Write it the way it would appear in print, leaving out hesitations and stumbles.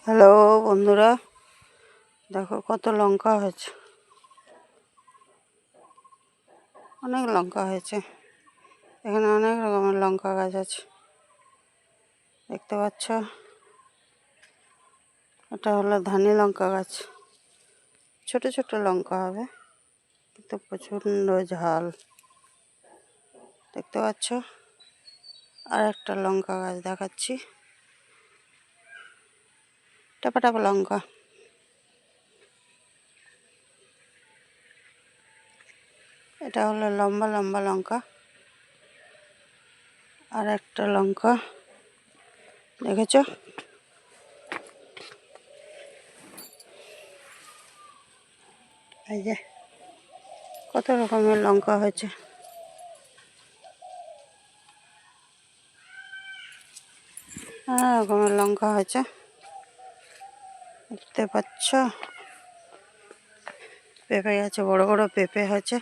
Hello বন্ধুরা, দেখো কত লঙ্কা হয়েছে। অনেক লঙ্কা হয়েছে। এখানে অনেক রকমের লঙ্কা গাছ আছে, দেখতে পাচ্ছ। এটা হলো ধানি লঙ্কা গাছ। ছোট ছোট লঙ্কা হবে, কিন্তু প্রচণ্ড ঝাল, দেখতে পাচ্ছ। আর একটা লঙ্কা গাছ দেখাচ্ছি, টাপা টাপা লঙ্কা। এটা হলো লম্বা লম্বা লঙ্কা। আর একটা লঙ্কা দেখেছ, এই যে কত রকমের লঙ্কা হয়েছে। নানা রকমের লঙ্কা হয়েছে, দেখতে পাচ্ছ। পেঁপে গাছে বড় বড় পেঁপে হয়েছে।